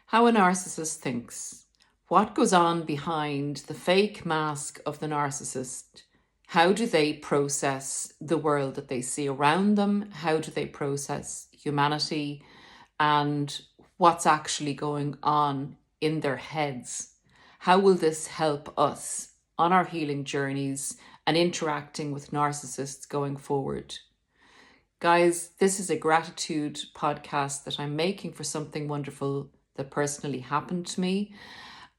How a narcissist thinks. What goes on behind the fake mask of the narcissist? How do they process the world that they see around them? How do they process humanity? And what's actually going on in their heads? How will this help us on our healing journeys and interacting with narcissists going forward? Guys, this is a gratitude podcast that I'm making for something wonderful that personally happened to me.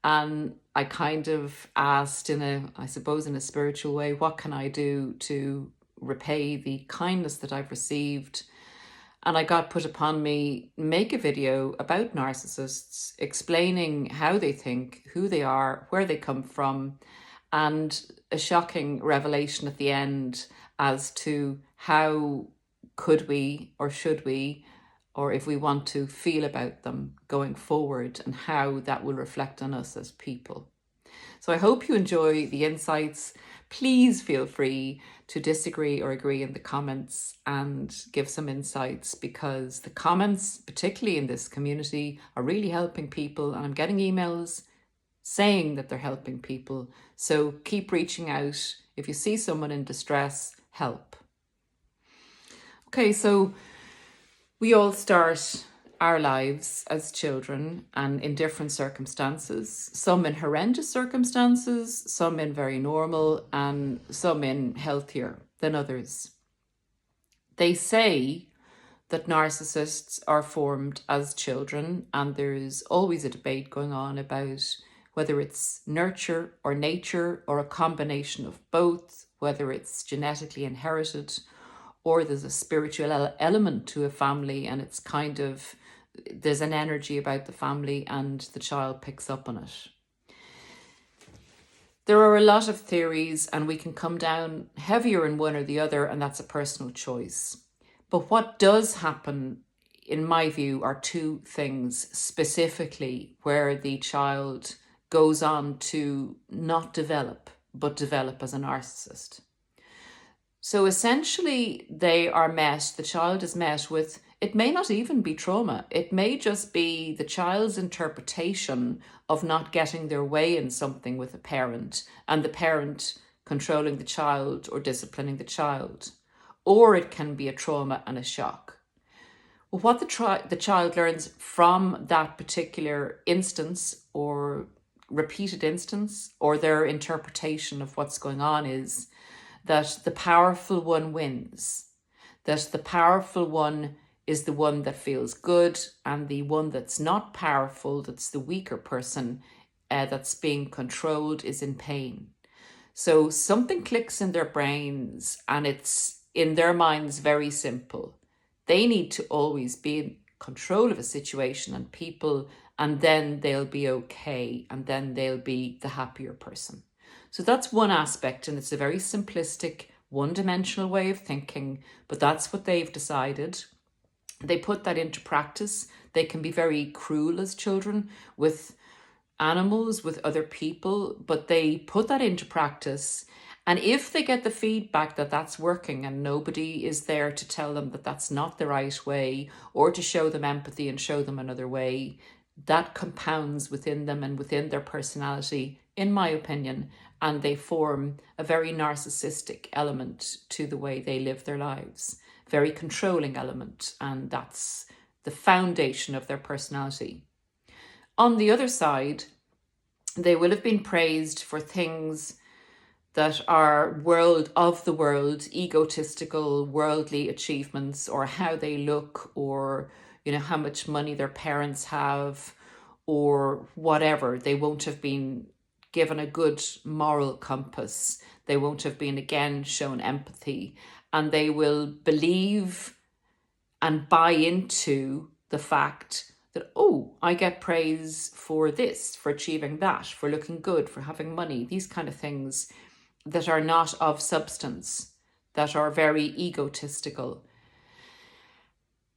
And I kind of asked in a spiritual way, what can I do to repay the kindness that I've received? And I got put upon me, make a video about narcissists, explaining how they think, who they are, where they come from, and a shocking revelation at the end as to how could we or should we, or if we want to, feel about them going forward and how that will reflect on us as people. So I hope you enjoy the insights. Please feel free to disagree or agree in the comments and give some insights, because the comments, particularly in this community, are really helping people. And I'm getting emails saying that they're helping people. So keep reaching out. If you see someone in distress, help. Okay, so we all start our lives as children and in different circumstances, some in horrendous circumstances, some in very normal, and some in healthier than others. They say that narcissists are formed as children, and there's always a debate going on about whether it's nurture or nature or a combination of both, whether it's genetically inherited or there's a spiritual element to a family, and it's kind of, there's an energy about the family and the child picks up on it. There are a lot of theories and we can come down heavier in one or the other, and that's a personal choice. But what does happen, in my view, are two things specifically where the child goes on to not develop, but develop as a narcissist. So essentially the child is met with, it may not even be trauma. It may just be the child's interpretation of not getting their way in something with a parent, and the parent controlling the child or disciplining the child. Or it can be a trauma and a shock. Well, what the child learns from that particular instance or repeated instance, or their interpretation of what's going on, is that the powerful one wins, that the powerful one is the one that feels good, and the one that's not powerful, that's the weaker person, that's being controlled, is in pain. So something clicks in their brains, and it's in their minds very simple. They need to always be in control of a situation and people, and then they'll be okay, and then they'll be the happier person. So that's one aspect, and it's a very simplistic, one-dimensional way of thinking, but that's what they've decided. They put that into practice. They can be very cruel as children with animals, with other people, but they put that into practice. And if they get the feedback that that's working and nobody is there to tell them that that's not the right way, or to show them empathy and show them another way, that compounds within them and within their personality, in my opinion, and they form a very narcissistic element to the way they live their lives, very controlling element, and that's the foundation of their personality. On the other side, they will have been praised for things that are of the world, egotistical, worldly achievements, or how they look, or how much money their parents have, or whatever. They won't have been given a good moral compass. They won't have been, again, shown empathy. And they will believe and buy into the fact that, oh, I get praise for this, for achieving that, for looking good, for having money, these kind of things that are not of substance, that are very egotistical.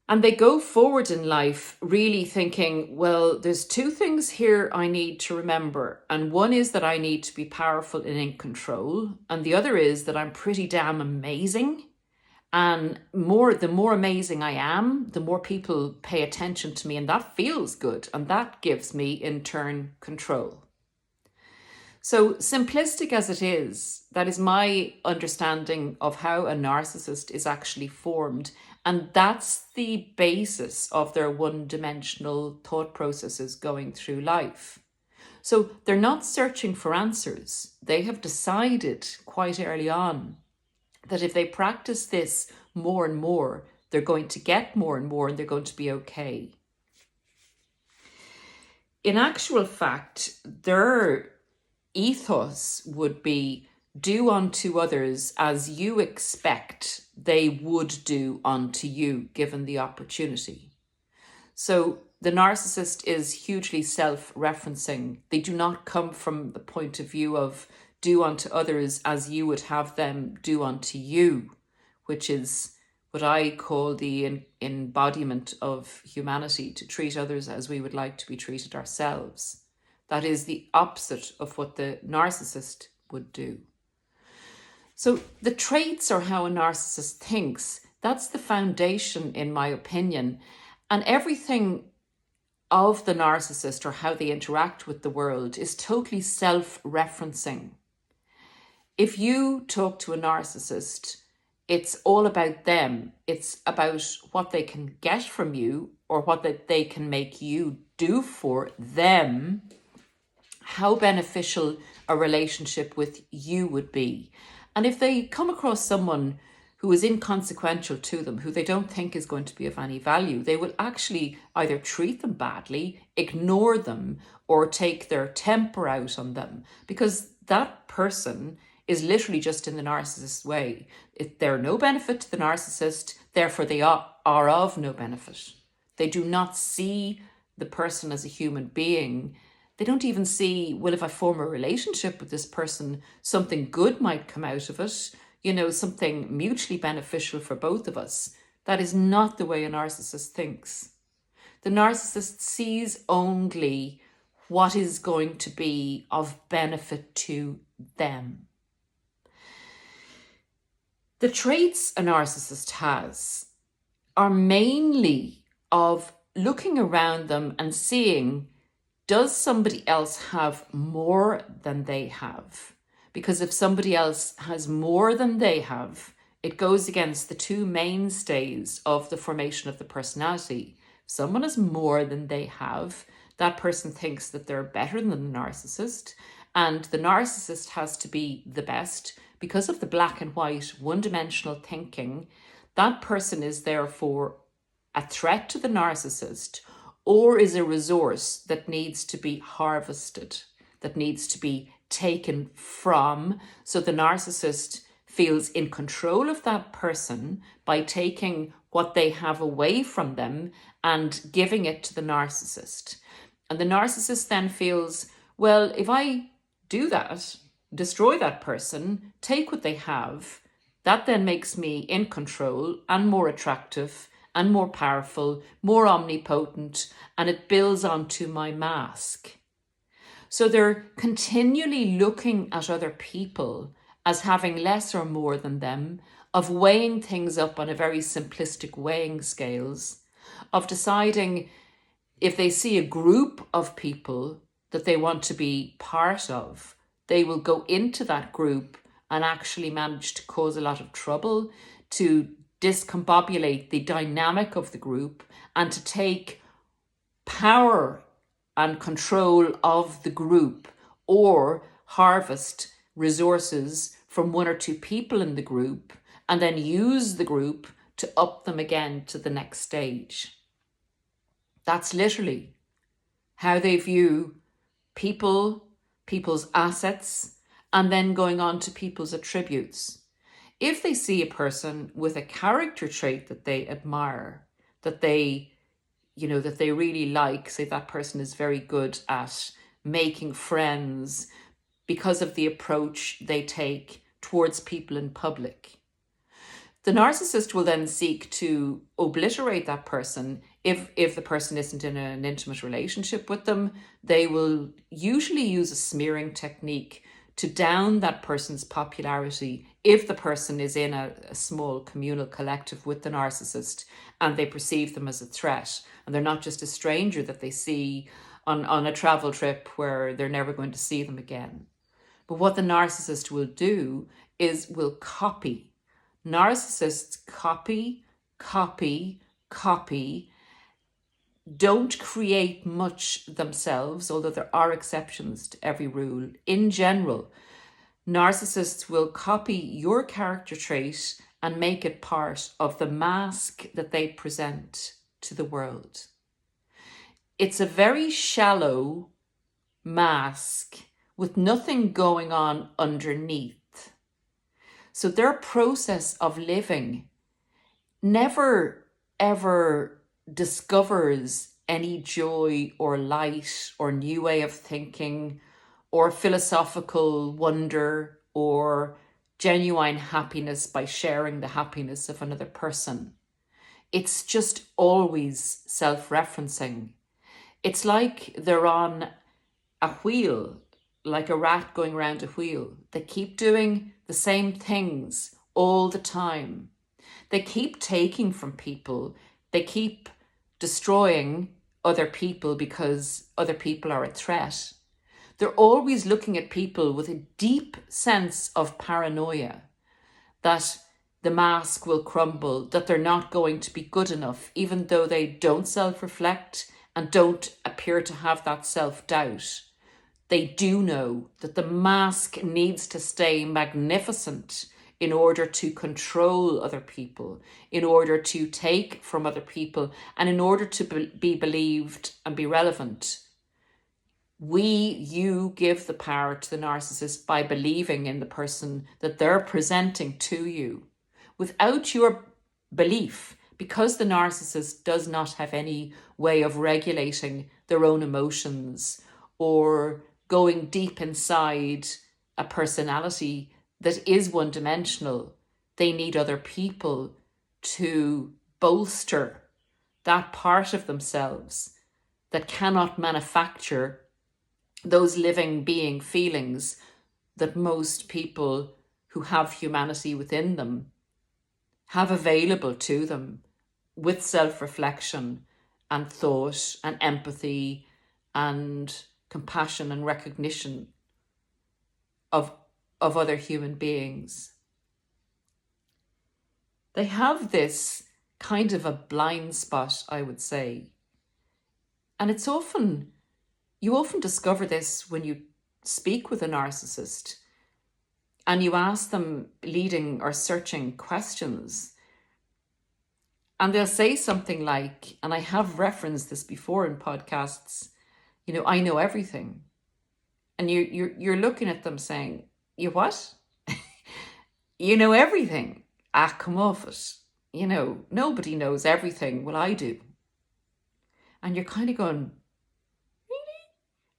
And they go forward in life really thinking, well, there's two things here I need to remember. And one is that I need to be powerful and in control. And the other is that I'm pretty damn amazing. And the more amazing I am, the more people pay attention to me, and that feels good. And that gives me, in turn, control. So simplistic as it is, that is my understanding of how a narcissist is actually formed. And that's the basis of their one-dimensional thought processes going through life. So they're not searching for answers. They have decided quite early on that if they practice this more and more, they're going to get more and more, and they're going to be okay. In actual fact, their ethos would be do unto others as you expect they would do unto you, given the opportunity. So the narcissist is hugely self-referencing. They do not come from the point of view of do unto others as you would have them do unto you, which is what I call the embodiment of humanity, to treat others as we would like to be treated ourselves. That is the opposite of what the narcissist would do. So the traits or how a narcissist thinks, that's the foundation, in my opinion. And everything of the narcissist or how they interact with the world is totally self-referencing. If you talk to a narcissist, it's all about them. It's about what they can get from you or what they can make you do for them, how beneficial a relationship with you would be. And if they come across someone who is inconsequential to them, who they don't think is going to be of any value, they will actually either treat them badly, ignore them, or take their temper out on them, because that person is literally just in the narcissist way. They're no benefit to the narcissist, therefore they are of no benefit. They do not see the person as a human being. They don't even see, well, if I form a relationship with this person, something good might come out of it, something mutually beneficial for both of us. That is not the way a narcissist thinks. The narcissist sees only what is going to be of benefit to them. The traits a narcissist has are mainly of looking around them and seeing, does somebody else have more than they have? Because if somebody else has more than they have, it goes against the two mainstays of the formation of the personality. If someone has more than they have, that person thinks that they're better than the narcissist, and the narcissist has to be the best. Because of the black and white, one-dimensional thinking, that person is therefore a threat to the narcissist, or is a resource that needs to be harvested, that needs to be taken from. So the narcissist feels in control of that person by taking what they have away from them and giving it to the narcissist. And the narcissist then feels, well, if I do that, destroy that person, take what they have, that then makes me in control and more attractive and more powerful, more omnipotent, and it builds onto my mask. So they're continually looking at other people as having less or more than them, of weighing things up on a very simplistic weighing scales, of deciding if they see a group of people that they want to be part of, they will go into that group and actually manage to cause a lot of trouble, to discombobulate the dynamic of the group, and to take power and control of the group, or harvest resources from one or two people in the group and then use the group to up them again to the next stage. That's literally how they view people, people's assets, and then going on to people's attributes. If they see a person with a character trait that they admire, that they really like, say that person is very good at making friends because of the approach they take towards people in public, the narcissist will then seek to obliterate that person. If the person isn't in an intimate relationship with them, they will usually use a smearing technique to down that person's popularity if the person is in a small communal collective with the narcissist and they perceive them as a threat. And they're not just a stranger that they see on a travel trip where they're never going to see them again. But what the narcissist will do is will copy. Narcissists copy, copy, copy, don't create much themselves, although there are exceptions to every rule. In general, narcissists will copy your character trait and make it part of the mask that they present to the world. It's a very shallow mask with nothing going on underneath. So their process of living never, ever discovers any joy or light or new way of thinking or philosophical wonder or genuine happiness by sharing the happiness of another person. It's just always self-referencing. It's like they're on a wheel, like a rat going around a wheel. They keep doing the same things all the time. They keep taking from people. They keep destroying other people because other people are a threat. They're always looking at people with a deep sense of paranoia that the mask will crumble, that they're not going to be good enough, even though they don't self-reflect and don't appear to have that self-doubt. They do know that the mask needs to stay magnificent in order to control other people, in order to take from other people, and in order to be believed and be relevant. You give the power to the narcissist by believing in the person that they're presenting to you. Without your belief, because the narcissist does not have any way of regulating their own emotions or going deep inside a personality that is one-dimensional, they need other people to bolster that part of themselves that cannot manufacture those living being feelings that most people who have humanity within them have available to them with self-reflection and thought and empathy and compassion and recognition of other human beings. They have this kind of a blind spot, I would say. And you often discover this when you speak with a narcissist and you ask them leading or searching questions. And they'll say something like, and I have referenced this before in podcasts, I know everything. And you're looking at them saying, you what? You know everything. Come off it. Nobody knows everything. Well, I do. And you're kind of going, really?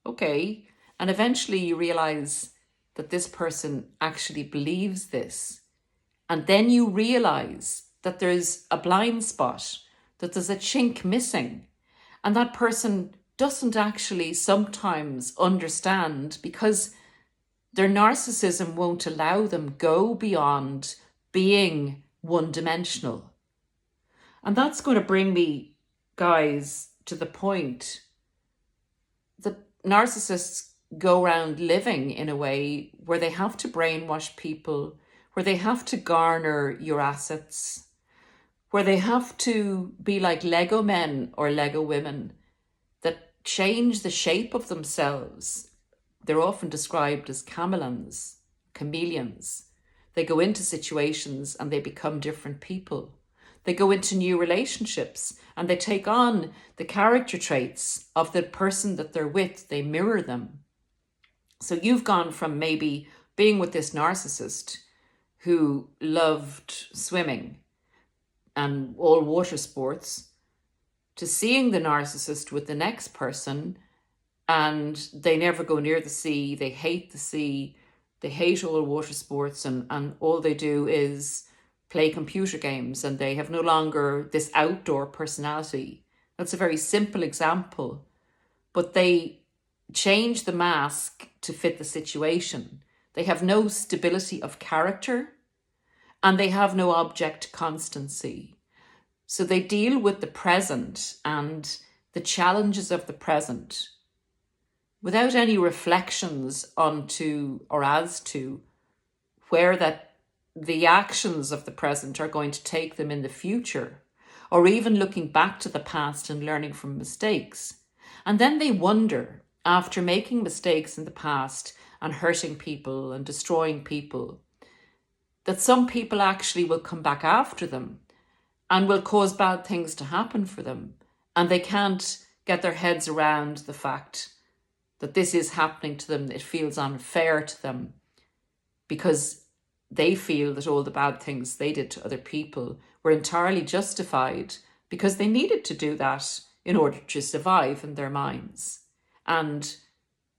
Okay. And eventually you realize that this person actually believes this. And then you realize that there's a blind spot, that there's a chink missing. And that person doesn't actually sometimes understand because their narcissism won't allow them go beyond being one-dimensional. And that's going to bring me, guys, to the point that narcissists go around living in a way where they have to brainwash people, where they have to garner your assets, where they have to be like Lego men or Lego women that change the shape of themselves. They're often described as chameleons. They go into situations and they become different people. They go into new relationships and they take on the character traits of the person that they're with. They mirror them. So you've gone from maybe being with this narcissist who loved swimming and all water sports to seeing the narcissist with the next person, and they never go near the sea. They hate the sea. They hate all water sports, and all they do is play computer games, and they have no longer this outdoor personality. That's a very simple example, but they change the mask to fit the situation. They have no stability of character, and they have no object constancy. So they deal with the present and the challenges of the present without any reflections onto or as to where the actions of the present are going to take them in the future, or even looking back to the past and learning from mistakes. And then they wonder, after making mistakes in the past and hurting people and destroying people, that some people actually will come back after them and will cause bad things to happen for them. And they can't get their heads around the fact that this is happening to them. It feels unfair to them because they feel that all the bad things they did to other people were entirely justified because they needed to do that in order to survive in their minds. And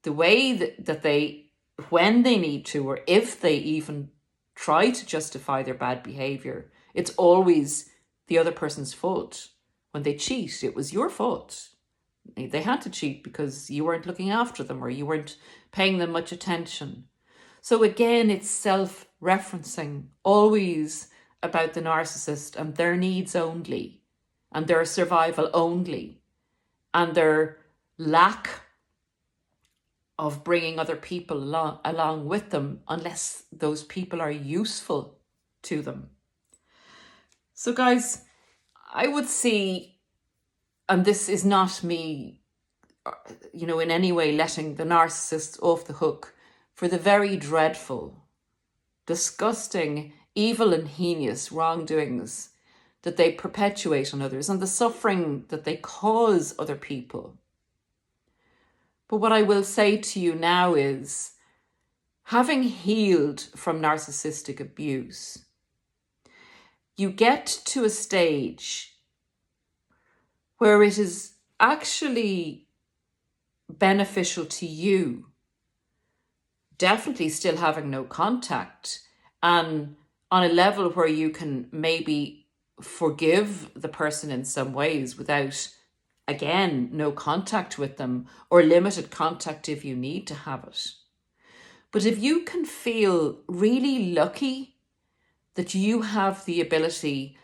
the way that they, when they need to, or if they even try to justify their bad behavior, it's always the other person's fault. When they cheat, it was your fault. They had to cheat because you weren't looking after them or you weren't paying them much attention. So again, it's self-referencing, always about the narcissist and their needs only, and their survival only, and their lack of bringing other people along with them unless those people are useful to them. So guys, I would see, and this is not me, in any way letting the narcissist off the hook for the very dreadful, disgusting, evil and heinous wrongdoings that they perpetuate on others and the suffering that they cause other people. But what I will say to you now is, having healed from narcissistic abuse, you get to a stage where it is actually beneficial to you, definitely still having no contact, and on a level where you can maybe forgive the person in some ways without, again, no contact with them or limited contact if you need to have it. But if you can feel really lucky that you have the ability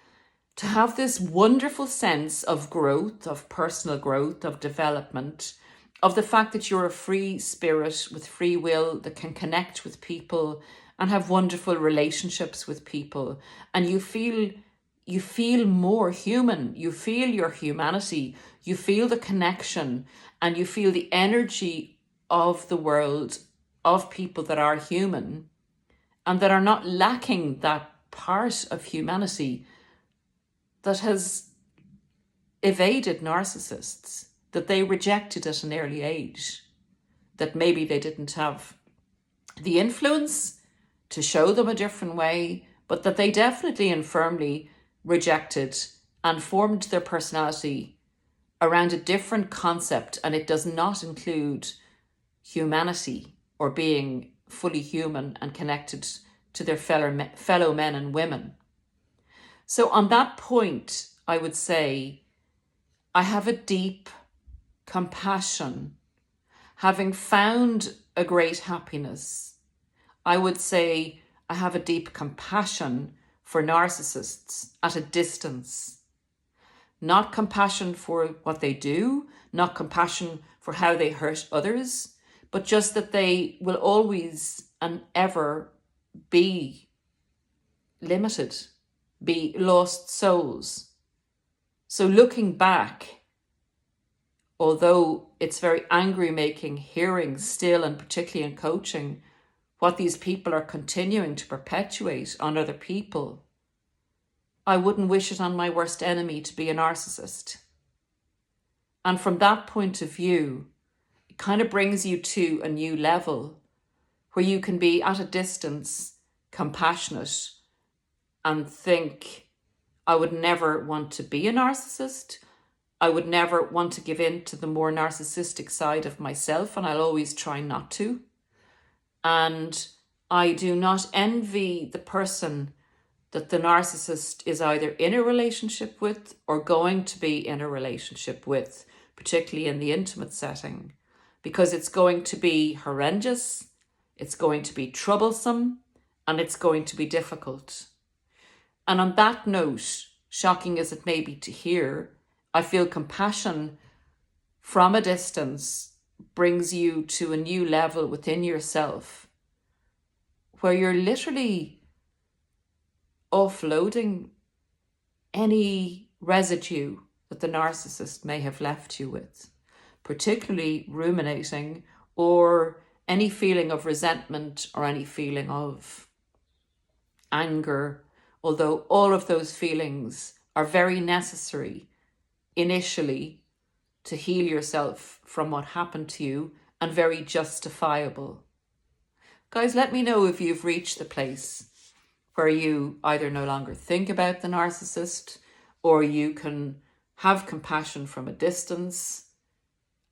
to have this wonderful sense of growth, of personal growth, of development, of the fact that you're a free spirit with free will that can connect with people and have wonderful relationships with people, and you feel more human, you feel your humanity, you feel the connection, and you feel the energy of the world, of people that are human and that are not lacking that part of humanity that has evaded narcissists, that they rejected at an early age, that maybe they didn't have the influence to show them a different way, but that they definitely and firmly rejected and formed their personality around a different concept, and it does not include humanity or being fully human and connected to their fellow men and women. So on that point, I would say I have a deep compassion. Having found a great happiness, I would say I have a deep compassion for narcissists at a distance. Not compassion for what they do, not compassion for how they hurt others, but just that they will always and ever be limited, be lost souls. So looking back, although it's very angry making hearing still, and particularly in coaching, what these people are continuing to perpetuate on other people, I wouldn't wish it on my worst enemy to be a narcissist. And from that point of view, it kind of brings you to a new level where you can be at a distance, compassionate, and think, I would never want to be a narcissist. I would never want to give in to the more narcissistic side of myself, and I'll always try not to. And I do not envy the person that the narcissist is either in a relationship with or going to be in a relationship with, particularly in the intimate setting, because it's going to be horrendous, It's going to be troublesome, and it's going to be difficult. And on that note, shocking as it may be to hear, I feel compassion from a distance brings you to a new level within yourself where you're literally offloading any residue that the narcissist may have left you with, particularly ruminating or any feeling of resentment or any feeling of anger, although all of those feelings are very necessary initially to heal yourself from what happened to you and very justifiable. Guys, let me know if you've reached the place where you either no longer think about the narcissist or you can have compassion from a distance.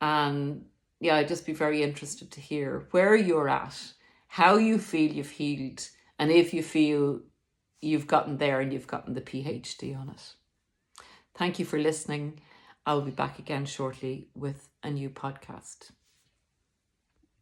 And yeah, I'd just be very interested to hear where you're at, how you feel you've healed, and if you feel you've gotten there and you've gotten the PhD on it. Thank you for listening. I'll be back again shortly with a new podcast.